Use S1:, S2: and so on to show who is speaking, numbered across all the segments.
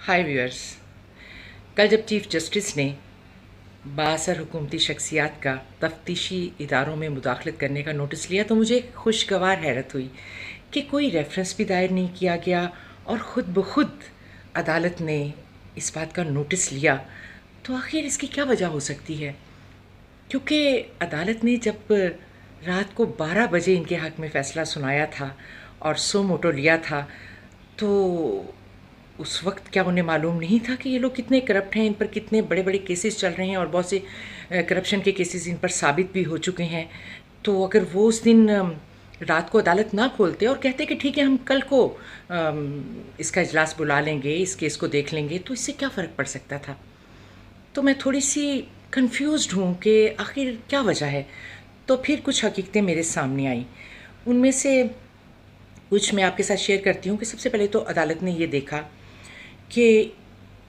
S1: हाय viewers. कल जब chief justice ने बाअसर हुकूमती शख्सियात का तफ्तीशी इदारों में मुदाखलत करने का नोटिस लिया तो मुझे खुशगवार हैरत हुई कि कोई रेफरेंस भी दायर नहीं किया गया और ख़ुद ब खुद अदालत ने इस बात का नोटिस लिया। तो आखिर इसकी क्या वजह हो सकती है? क्योंकि अदालत ने जब रात को 12 बजे इनके हक़ में फ़ैसला सुनाया था और सो मोटो लिया था, तो उस वक्त क्या उन्हें मालूम नहीं था कि ये लोग कितने करप्ट हैं, इन पर कितने बड़े बड़े केसेस चल रहे हैं और बहुत से करप्शन के केसेस इन पर साबित भी हो चुके हैं। तो अगर वो उस दिन रात को अदालत ना खोलते और कहते कि ठीक है हम कल को इसका इजलास बुला लेंगे, इस केस को देख लेंगे, तो इससे क्या फ़र्क पड़ सकता था? तो मैं थोड़ी सी कंफ्यूज्ड हूँ कि आखिर क्या वजह है। तो फिर कुछ हकीकतें मेरे सामने आई। उनमें से कुछ मैं आपके साथ शेयर करती हूँ कि सबसे पहले तो अदालत ने ये देखा कि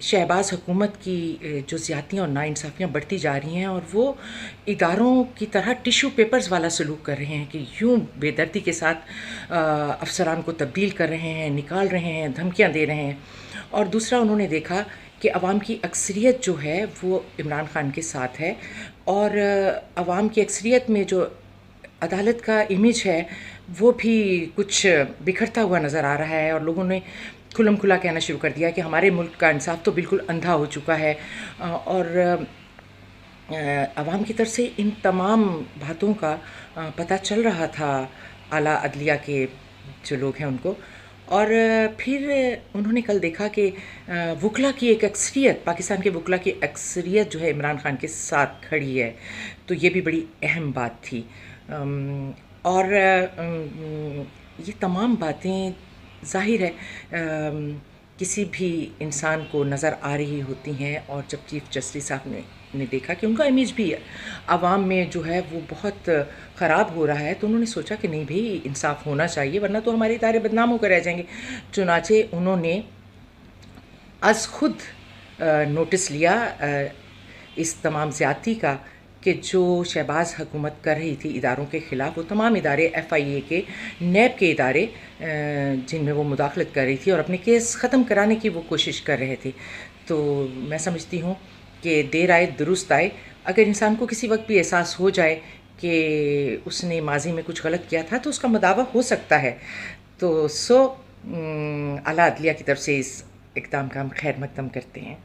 S1: शहबाज हुकूमत की जो ज़्यादतियाँ और नाइंसाफ़ियाँ बढ़ती जा रही हैं और वो इदारों की तरह टिश्यू पेपर्स वाला सलूक कर रहे हैं कि यूँ बेदर्दी के साथ अफसरान को तब्दील कर रहे हैं, निकाल रहे हैं, धमकियाँ दे रहे हैं। और दूसरा उन्होंने देखा कि अवाम की अक्सरियत जो है वो इमरान ख़ान के साथ है और अवाम की अक्सरियत में जो अदालत का इमेज है वो भी कुछ बिखरता हुआ नज़र आ रहा है और लोगों ने खुल्लम खुला कहना शुरू कर दिया कि हमारे मुल्क का इंसाफ तो बिल्कुल अंधा हो चुका है। और अवाम की तरफ से इन तमाम बातों का पता चल रहा था आला अदलिया के जो लोग हैं उनको। और फिर उन्होंने कल देखा कि वकला की एक अक्सरियत, पाकिस्तान के वकला की अक्सरियत जो है इमरान ख़ान के साथ खड़ी है। तो ये भी बड़ी अहम बात थी। और ये तमाम बातें ज़ाहिर है किसी भी इंसान को नज़र आ रही होती हैं। और जब चीफ जस्टिस साहब ने देखा कि उनका इमेज भी आवाम में जो है वो बहुत ख़राब हो रहा है, तो उन्होंने सोचा कि नहीं भाई, इंसाफ होना चाहिए वरना तो हमारे इदारे बदनाम होकर रह जाएंगे। चुनाचे उन्होंने आज खुद नोटिस लिया इस तमाम ज़्यादती का कि जो शहबाज हुकूमत कर रही थी इदारों के ख़िलाफ़, वो तमाम इदारे FIA के, नैब के इदारे जिनमें वो मुदाखलत कर रही थी और अपने केस ख़त्म कराने की वो कोशिश कर रहे थे। तो मैं समझती हूँ कि देर आए दुरुस्त आए। अगर इंसान को किसी वक्त भी एहसास हो जाए कि उसने माजी में कुछ गलत किया था तो उसका मदावा हो सकता है। तो आला अदलिया की तरफ से इस इक़दाम का हम खैर मक़दम करते हैं।